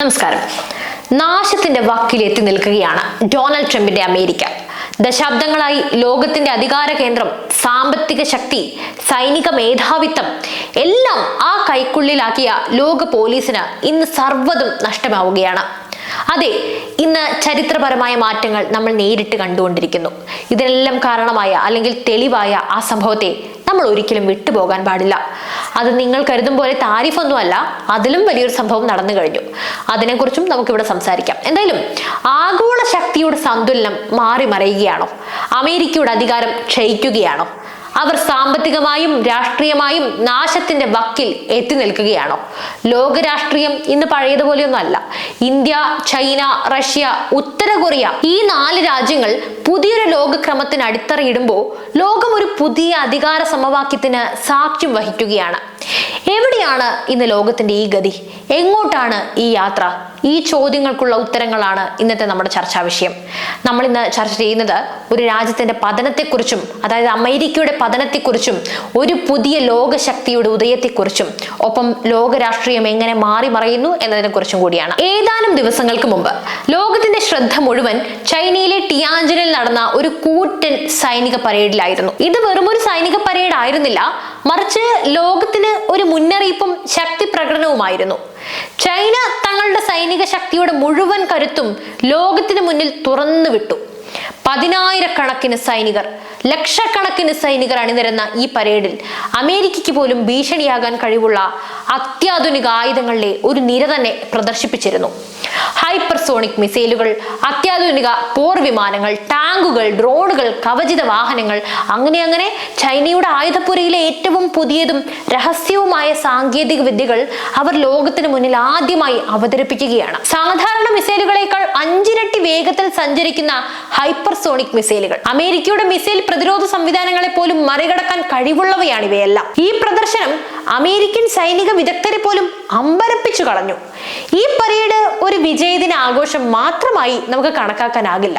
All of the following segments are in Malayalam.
നമസ്കാരം. നാശത്തിന്റെ വക്കിലെത്തി നിൽക്കുകയാണ് ഡൊണാൾഡ് ട്രംപിന്റെ അമേരിക്ക. ദശാബ്ദങ്ങളായി ലോകത്തിന്റെ അധികാര കേന്ദ്രം, സാമ്പത്തിക ശക്തി, സൈനിക മേധാവിത്വം എല്ലാം ആ കൈക്കുള്ളിലാക്കിയ ലോക പോലീസിന് ഇന്ന് സർവ്വതും നഷ്ടമാവുകയാണ്. അതെ, ഇന്ന് ചരിത്രപരമായ മാറ്റങ്ങൾ നമ്മൾ നേരിട്ട് കണ്ടുകൊണ്ടിരിക്കുന്നു. ഇതിനെല്ലാം കാരണമായ അല്ലെങ്കിൽ തെളിവായ ആ സംഭവത്തെ നമ്മൾ ഒരിക്കലും വിട്ടുപോകാൻ പാടില്ല. അത് നിങ്ങൾ കരുതും പോലെ താരിഫൊന്നുമല്ല, അതിലും വലിയൊരു സംഭവം നടന്നു കഴിഞ്ഞു. അതിനെക്കുറിച്ചും നമുക്കിവിടെ സംസാരിക്കാം. എന്തായാലും ആഗോള ശക്തിയുടെ സന്തുലനം മാറി മറിയുകയാണോ? അമേരിക്കയുടെ അധികാരം ക്ഷയിക്കുകയാണോ? അവർ സാമ്പത്തികമായും രാഷ്ട്രീയമായും നാശത്തിന്റെ വക്കിൽ എത്തി നിൽക്കുകയാണോ? ലോകരാഷ്ട്രീയം ഇന്ന് പഴയതുപോലെയൊന്നും അല്ല. ഇന്ത്യ, ചൈന, റഷ്യ, ഉത്തര കൊറിയ ഈ 4 രാജ്യങ്ങൾ പുതിയൊരു ലോകക്രമത്തിന് അടിത്തറയിടുമ്പോൾ ലോകം ഒരു പുതിയ അധികാര സമവാക്യത്തിന് സാക്ഷ്യം വഹിക്കുകയാണ്. എവിടെയാണ് ഇന്ന് ലോകത്തിന്റെ ഈ ഗതി? എങ്ങോട്ടാണ് ഈ യാത്ര? ഈ ചോദ്യങ്ങൾക്കുള്ള ഉത്തരങ്ങളാണ് ഇന്നത്തെ നമ്മുടെ ചർച്ചാ വിഷയം. നമ്മൾ ഇന്ന് ചർച്ച ചെയ്യുന്നത് ഒരു രാജ്യത്തിന്റെ പതനത്തെക്കുറിച്ചും, അതായത് അമേരിക്കയുടെ പതനത്തെക്കുറിച്ചും, ഒരു പുതിയ ലോകശക്തിയുടെ ഉദയത്തെക്കുറിച്ചും, ഒപ്പം ലോക രാഷ്ട്രീയം എങ്ങനെ മാറി മറയുന്നു എന്നതിനെ കുറിച്ചും കൂടിയാണ്. ഏതാനും ദിവസങ്ങൾക്ക് മുമ്പ് ലോകത്തിന്റെ ശ്രദ്ധ മുഴുവൻ ചൈനയിലെ ടിയാൻജിനിൽ നടന്ന ഒരു കൂറ്റൻ സൈനിക പരേഡിലായിരുന്നു. ഇത് വെറുമൊരു സൈനിക പരേഡ് ആയിരുന്നില്ല, മറിച്ച് ലോകത്തിന് ഒരു മുന്നറിയിപ്പും ശക്തി പ്രകടനവുമായിരുന്നു. ചൈന തങ്ങളുടെ സൈനിക ശക്തിയുടെ മുഴുവൻ കരുത്തും ലോകത്തിന് മുന്നിൽ തുറന്നു വിട്ടു. 10,000-കണക്കിന് സൈനികർ, ലക്ഷക്കണക്കിന് സൈനികർ അണിനിരന്ന ഈ പരേഡിൽ അമേരിക്കയ്ക്ക് പോലും ഭീഷണിയാകാൻ കഴിവുള്ള അത്യാധുനിക ആയുധങ്ങളുടെ ഒരു നിര തന്നെ പ്രദർശിപ്പിച്ചിരുന്നു. ഹൈപ്പർസോണിക് മിസൈലുകൾ, അത്യാധുനിക പോർ വിമാനങ്ങൾ, ടാങ്കുകൾ, ഡ്രോണുകൾ, കവചിത വാഹനങ്ങൾ, അങ്ങനെ ചൈനയുടെ ആയുധപ്പുരയിലെ ഏറ്റവും പുതിയതും രഹസ്യവുമായ സാങ്കേതിക വിദ്യകൾ അവർ ലോകത്തിന് മുന്നിൽ ആദ്യമായി അവതരിപ്പിക്കുകയാണ്. സാധാരണ മിസൈലുകളേക്കാൾ 5 ഇരട്ടി വേഗത്തിൽ സഞ്ചരിക്കുന്ന ഹൈപ്പർസോണിക് മിസൈലുകൾ, അമേരിക്കയുടെ മിസൈൽ പ്രതിരോധ സംവിധാനങ്ങളെ പോലും മറികടക്കാൻ കഴിവുള്ളവയാണ് ഇവയെല്ലാം. ഈ പ്രദർശനം അമേരിക്കൻ സൈനിക വിദഗ്ധരെ പോലും അമ്പരപ്പിച്ചു കളഞ്ഞു. ഈ പരേഡ് ഒരു വിജയദിന ആഘോഷം മാത്രമായി നമുക്ക് കണക്കാക്കാനാകില്ല.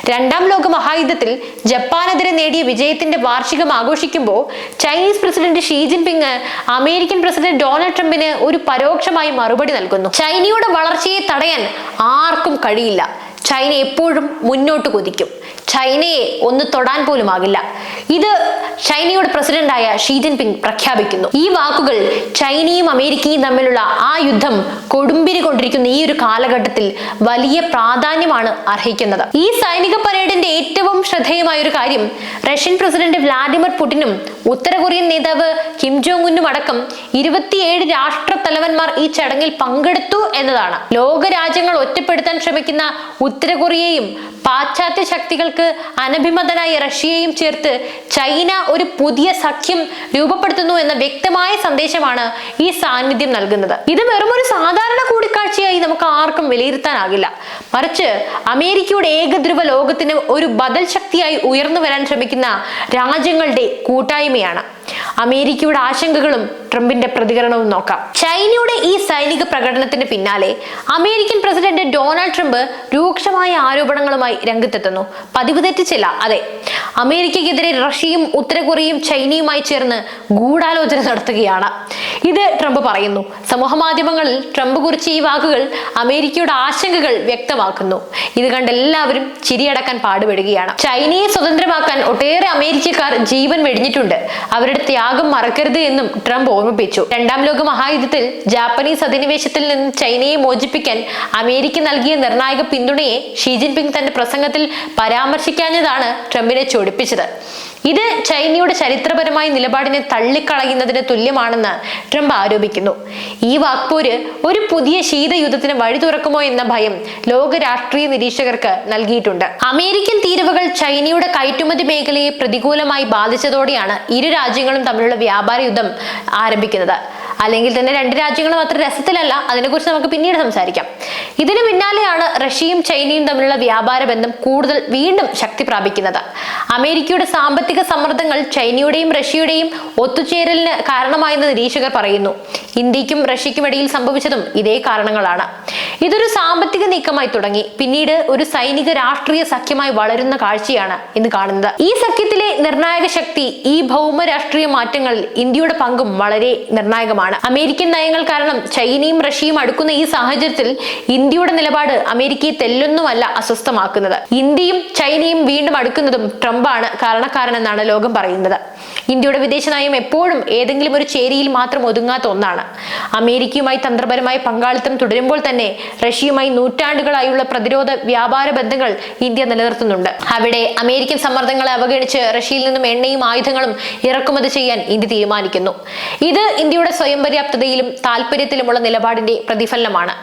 2ാം ലോക മഹായുദ്ധത്തിൽ ജപ്പാനെതിരെ നേടിയ വിജയത്തിന്റെ വാർഷികം ആഘോഷിക്കുമ്പോൾ Chinese president Xi Jinping American president Donald ട്രംപിന് ഒരു പരോക്ഷമായി മറുപടി നൽകുന്നു. ചൈനയുടെ വളർച്ചയെ തടയാൻ ആർക്കും കഴിയില്ല. ചൈന എപ്പോഴും മുന്നോട്ട് കുതിക്കും. ചൈനയെ ഒന്ന് തൊടാൻ പോലും ആകില്ല. ഇത് ചൈനയുടെ പ്രസിഡന്റായ ഷീ ജിൻപിങ് പ്രഖ്യാപിക്കുന്നു. ഈ വാക്കുകൾ ചൈനയും അമേരിക്കയും തമ്മിലുള്ള ആ യുദ്ധം കൊടുമ്പിരി കൊണ്ടിരിക്കുന്ന ഈ ഒരു കാലഘട്ടത്തിൽ വലിയ പ്രാധാന്യമാണ് അർഹിക്കുന്നത്. ഈ സൈനിക പരേഡിന്റെ ഏറ്റവും ശ്രദ്ധേയമായ ഒരു കാര്യം റഷ്യൻ പ്രസിഡന്റ് വ്ളാഡിമിർ പുടിനും ഉത്തര കൊറിയൻ നേതാവ് കിം ജോങ് ഉന്നും അടക്കം 27 രാഷ്ട്ര തലവന്മാർ ഈ ചടങ്ങിൽ പങ്കെടുത്തു എന്നതാണ്. ലോകരാജ്യങ്ങൾ ഒറ്റപ്പെടുത്താൻ ശ്രമിക്കുന്ന ഉത്തര കൊറിയയും പാശ്ചാത്യ ശക്തികൾക്ക് അനഭിമതനായ റഷ്യയെയും ചേർത്ത് ചൈന ഒരു പുതിയ സഖ്യം രൂപപ്പെടുത്തുന്നു എന്ന വ്യക്തമായ സന്ദേശമാണ് ഈ സാന്നിധ്യം നൽകുന്നത്. ഇത് വെറുമൊരു സാധാരണ കൂടിക്കാഴ്ചയായി നമുക്ക് ആർക്കും വിലയിരുത്താനാകില്ല. മറിച്ച് അമേരിക്കയുടെ ഏകധ്രുവ ലോകത്തിന് ഒരു ബദൽ ശക്തിയായി ഉയർന്നു വരാൻ ശ്രമിക്കുന്ന രാജ്യങ്ങളുടെ കൂട്ടായ്മയാണ്. അമേരിക്കയുടെ ആശങ്കകളും ട്രംപിന്റെ പ്രതികരണവും നോക്കാം. ചൈനയുടെ ഈ സൈനിക പ്രകടനത്തിന് പിന്നാലെ അമേരിക്കൻ പ്രസിഡന്റ് ഡൊണാൾഡ് ട്രംപ് രൂക്ഷമായ ആരോപണങ്ങളുമായി രംഗത്തെത്തുന്നു. പതിവ് തെറ്റിച്ചില്ല, അതെ, അമേരിക്കയ്ക്കെതിരെ റഷ്യയും ഉത്തര കൊറിയയും ചൈനയുമായി ചേർന്ന് ഗൂഢാലോചന നടത്തുകയാണ്. ഇത് ട്രംപ് പറയുന്നു. സമൂഹ മാധ്യമങ്ങളിൽ ട്രംപ് കുറിച്ച ഈ വാക്കുകൾ അമേരിക്കയുടെ ആശങ്കകൾ വ്യക്തമാക്കുന്നു. ഇത് കണ്ട് എല്ലാവരും ചിരിയടക്കാൻ പാടുപെടുകയാണ്. ചൈനയെ സ്വതന്ത്രമാക്കാൻ ഒട്ടേറെ അമേരിക്കക്കാർ ജീവൻ വെടിഞ്ഞിട്ടുണ്ട്. അവരുടെ ത്യാഗം മറക്കരുത് എന്നും ട്രംപ് ഓർമ്മിപ്പിച്ചു. 2ാം ലോക മഹായുദ്ധത്തിൽ ജാപ്പനീസ് അധിനിവേശത്തിൽ നിന്ന് ചൈനയെ മോചിപ്പിക്കാൻ അമേരിക്ക നൽകിയ നിർണായക പിന്തുണയെ ഷീ ജിൻപിങ് തന്റെ പ്രസംഗത്തിൽ പരാമർശിക്കാഞ്ഞതാണ് ട്രംപിനെ ചൊടിപ്പിച്ചത്. ഇത് ചൈനയുടെ ചരിത്രപരമായ നിലപാടിനെ തള്ളിക്കളയുന്നതിന് തുല്യമാണെന്ന് ട്രംപ് ആരോപിക്കുന്നു. ഈ വാക്പോര് ഒരു പുതിയ ശീതയുദ്ധത്തിന് വഴി തുറക്കുമോ എന്ന ഭയം ലോക രാഷ്ട്രീയ നിരീക്ഷകർക്ക് നൽകിയിട്ടുണ്ട്. അമേരിക്കൻ തീരുവകൾ ചൈനയുടെ കയറ്റുമതി മേഖലയെ പ്രതികൂലമായി ബാധിച്ചതോടെയാണ് ഇരു രാജ്യങ്ങളും തമ്മിലുള്ള വ്യാപാര യുദ്ധം ആരംഭിക്കുന്നത്. അല്ലെങ്കിൽ തന്നെ 2 രാജ്യങ്ങളും അത്ര രസത്തിലല്ല. അതിനെക്കുറിച്ച് നമുക്ക് പിന്നീട് സംസാരിക്കാം. ഇതിനു പിന്നാലെയാണ് റഷ്യയും ചൈനയും തമ്മിലുള്ള വ്യാപാര ബന്ധം വീണ്ടും ശക്തി പ്രാപിക്കുന്നത്. അമേരിക്കയുടെ സാമ്പത്തിക സമ്മർദ്ദങ്ങൾ ചൈനയുടെയും റഷ്യയുടെയും ഒത്തുചേരലിന് കാരണമായെന്ന് നിരീക്ഷകർ പറയുന്നു. ഇന്ത്യക്കും റഷ്യക്കും ഇടയിൽ സംഭവിച്ചതും ഇതേ കാരണങ്ങളാണ്. ഇതൊരു സാമ്പത്തിക നീക്കമായി തുടങ്ങി പിന്നീട് ഒരു സൈനിക രാഷ്ട്രീയ സഖ്യമായി വളരുന്ന കാഴ്ചയാണ് ഇന്ന് കാണുന്നത്. ഈ സഖ്യത്തിലെ നിർണായക ശക്തി ഈ ഭൗമ രാഷ്ട്രീയ മാറ്റങ്ങളിൽ ഇന്ത്യയുടെ പങ്കും വളരെ നിർണായകമാണ്. അമേരിക്കൻ നയങ്ങൾ കാരണം ചൈനയും റഷ്യയും അടുക്കുന്ന ഈ സാഹചര്യത്തിൽ ഇന്ത്യയുടെ നിലപാട് അമേരിക്കയെ തെല്ലൊന്നുമല്ല അസ്വസ്ഥമാക്കുന്നത്. ഇന്ത്യയും ചൈനയും വീണ്ടും അടുക്കുന്നതും ട്രംപാണ് കാരണക്കാരനെന്നാണ് ലോകം പറയുന്നത്. ഇന്ത്യയുടെ വിദേശ നയം എപ്പോഴും ഏതെങ്കിലും ഒരു ചേരിയിൽ മാത്രം ഒതുങ്ങാത്ത ഒന്നാണ്. അമേരിക്കയുമായി തന്ത്രപരമായ പങ്കാളിത്തം തുടരുമ്പോൾ തന്നെ റഷ്യയുമായി നൂറ്റാണ്ടുകളായുള്ള പ്രതിരോധ വ്യാപാര ബന്ധങ്ങൾ ഇന്ത്യ നിലനിർത്തുന്നുണ്ട്. അവിടെ അമേരിക്കൻ സമ്മർദ്ദങ്ങളെ അവഗണിച്ച് റഷ്യയിൽ നിന്നും എണ്ണയും ആയുധങ്ങളും ഇറക്കുമതി ചെയ്യാൻ ഇന്ത്യ തീരുമാനിക്കുന്നു. ഇത് ഇന്ത്യയുടെ സ്വയം പര്യാപ്തതയിലും താല്പര്യത്തിലുമുള്ള നിലപാടിന്റെ പ്രതിഫലനമാണ്.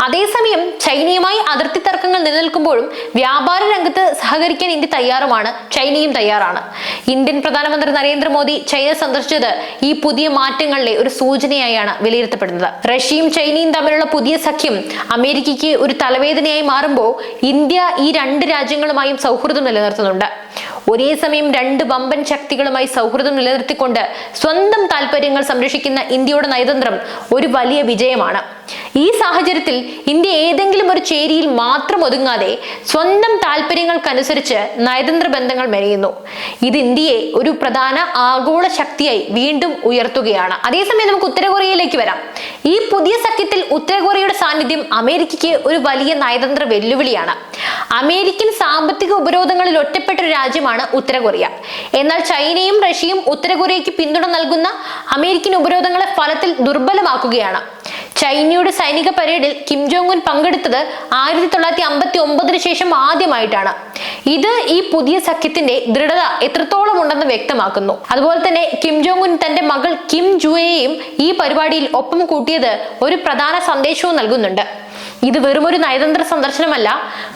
അതേസമയം ചൈനയുമായി അതിർത്തി തർക്കങ്ങൾ നിലനിൽക്കുമ്പോഴും വ്യാപാര രംഗത്ത് സഹകരിക്കാൻ ഇന്ത്യ തയ്യാറുമാണ്, ചൈനയും തയ്യാറാണ്. ഇന്ത്യൻ പ്രധാനമന്ത്രി നരേന്ദ്രമോദി ചൈന സന്ദർശിച്ചത് ഈ പുതിയ മാറ്റങ്ങളിലെ ഒരു സൂചനയായാണ് വിലയിരുത്തപ്പെടുന്നത്. റഷ്യയും ചൈനയും തമ്മിലുള്ള പുതിയ സഖ്യം അമേരിക്കയ്ക്ക് ഒരു തലവേദനയായി മാറുമ്പോൾ ഇന്ത്യ ഈ രണ്ട് രാജ്യങ്ങളുമായും സൗഹൃദം നിലനിർത്തുന്നുണ്ട്. ഒരേ സമയം രണ്ട് വമ്പൻ ശക്തികളുമായി സൗഹൃദം നിലനിർത്തിക്കൊണ്ട് സ്വന്തം താല്പര്യങ്ങൾ സംരക്ഷിക്കുന്ന ഇന്ത്യയുടെ നയതന്ത്രം ഒരു വലിയ വിജയമാണ്. ഈ സാഹചര്യത്തിൽ ഇന്ത്യ ഏതെങ്കിലും ഒരു ചേരിയിൽ മാത്രം ഒതുങ്ങാതെ സ്വന്തം താല്പര്യങ്ങൾക്കനുസരിച്ച് നയതന്ത്ര ബന്ധങ്ങൾ മെനയുന്നു. ഇത് ഇന്ത്യയെ ഒരു പ്രധാന ആഗോള ശക്തിയായി വീണ്ടും ഉയർത്തുകയാണ്. അതേസമയം നമുക്ക് ഉത്തര കൊറിയയിലേക്ക് വരാം. ഈ പുതിയ സഖ്യത്തിൽ ഉത്തര കൊറിയയുടെ സാന്നിധ്യം അമേരിക്കയ്ക്ക് ഒരു വലിയ നയതന്ത്ര വെല്ലുവിളിയാണ്. അമേരിക്കൻ സാമ്പത്തിക ഉപരോധങ്ങളിൽ ഒറ്റപ്പെട്ട ഒരു രാജ്യമാണ് ഉത്തര കൊറിയ. എന്നാൽ ചൈനയും റഷ്യയും ഉത്തര കൊറിയയ്ക്ക് പിന്തുണ നൽകുന്ന അമേരിക്കൻ ഉപരോധങ്ങളെ ഫലത്തിൽ ദുർബലമാക്കുകയാണ്. ചൈനയുടെ സൈനിക പരേഡിൽ കിം ജോങ് ഉൻ പങ്കെടുത്തത് 1959 ശേഷം ആദ്യമായിട്ടാണ്. ഇത് ഈ പുതിയ സഖ്യത്തിന്റെ ദൃഢത എത്രത്തോളം ഉണ്ടെന്ന് വ്യക്തമാക്കുന്നു. അതുപോലെ തന്നെ കിം ജോങ് ഉൻ തന്റെ മകൾ കിം ജുയെയും ഈ പരിപാടിയിൽ ഒപ്പം കൂട്ടിയത് ഒരു പ്രധാന സന്ദേശവും നൽകുന്നുണ്ട്. ഇത് വെറുമൊരു നയതന്ത്ര സന്ദർശനമല്ല,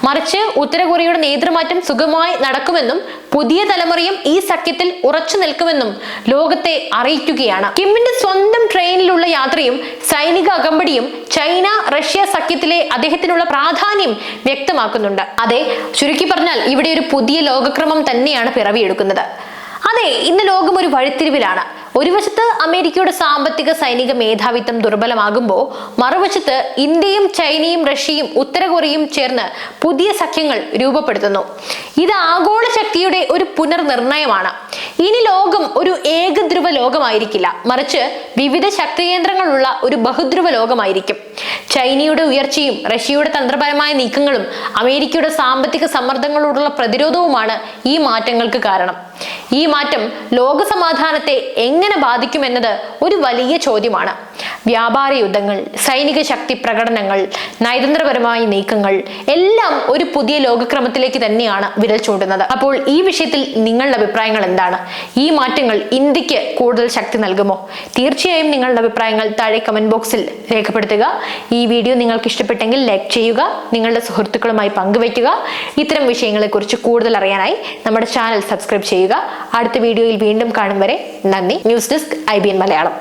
മറിച്ച് ഉത്തര കൊറിയയുടെ നേതൃമാറ്റം സുഗമമായി നടക്കുമെന്നും പുതിയ തലമുറയും ഈ സഖ്യത്തിൽ ഉറച്ചു നിൽക്കുമെന്നും ലോകത്തെ അറിയിക്കുകയാണ്. കിമ്മിന്റെ സ്വന്തം ട്രെയിനിലുള്ള യാത്രയും സൈനിക അകമ്പടിയും ചൈന റഷ്യ സഖ്യത്തിലെ അദ്ദേഹത്തിനുള്ള പ്രാധാന്യം വ്യക്തമാക്കുന്നുണ്ട്. അതെ, ചുരുക്കി പറഞ്ഞാൽ ഇവിടെ ഒരു പുതിയ ലോകക്രമം തന്നെയാണ് പിറവിയെടുക്കുന്നത്. അതെ, ഇന്ന് ലോകം ഒരു വഴിത്തിരിവിലാണ്. ഒരു വശത്ത് അമേരിക്കയുടെ സാമ്പത്തിക സൈനിക മേധാവിത്വം ദുർബലമാകുമ്പോൾ മറുവശത്ത് ഇന്ത്യയും ചൈനയും റഷ്യയും ഉത്തര കൊറിയയും ചേർന്ന് പുതിയ സഖ്യങ്ങൾ രൂപപ്പെടുത്തുന്നു. ഇത് ആഗോള ശക്തിയുടെ ഒരു പുനർനിർണയമാണ്. ഇനി ലോകം ഒരു ഏകധ്രുവ ലോകമായിരിക്കില്ല, മറിച്ച് വിവിധ ശക്തി കേന്ദ്രങ്ങളുള്ള ഒരു ബഹുധ്രുവ ലോകമായിരിക്കും. ചൈനയുടെ ഉയർച്ചയും റഷ്യയുടെ തന്ത്രപരമായ നീക്കങ്ങളും അമേരിക്കയുടെ സാമ്പത്തിക സമ്മർദ്ദങ്ങളോടുള്ള പ്രതിരോധവുമാണ് ഈ മാറ്റങ്ങൾക്ക് കാരണം. ഈ മാറ്റം ലോക സമാധാനത്തെ എങ്ങനെ ബാധിക്കുമെന്നത് ഒരു വലിയ ചോദ്യമാണ്. വ്യാപാര യുദ്ധങ്ങൾ, സൈനിക ശക്തി പ്രകടനങ്ങൾ, നയതന്ത്രപരമായ നീക്കങ്ങൾ എല്ലാം ഒരു പുതിയ ലോകക്രമത്തിലേക്ക് തന്നെയാണ് വിരൽ ചൂണ്ടുന്നത്. അപ്പോൾ ഈ വിഷയത്തിൽ നിങ്ങളുടെ അഭിപ്രായങ്ങൾ എന്താണ്? ഈ മാറ്റങ്ങൾ ഇന്ത്യക്ക് കൂടുതൽ ശക്തി നൽകുമോ? തീർച്ചയായും നിങ്ങളുടെ അഭിപ്രായങ്ങൾ താഴെ കമന്റ് ബോക്സിൽ രേഖപ്പെടുത്തുക. ഈ വീഡിയോ നിങ്ങൾക്ക് ഇഷ്ടപ്പെട്ടെങ്കിൽ ലൈക്ക് ചെയ്യുക, നിങ്ങളുടെ സുഹൃത്തുക്കളുമായി പങ്കുവയ്ക്കുക. ഇത്തരം വിഷയങ്ങളെക്കുറിച്ച് കൂടുതൽ അറിയാനായി നമ്മുടെ ചാനൽ സബ്സ്ക്രൈബ് ചെയ്യുക. അടുത്ത വീഡിയോയിൽ വീണ്ടും കാണും വരെ നന്ദി. News desk IBN Malayalam.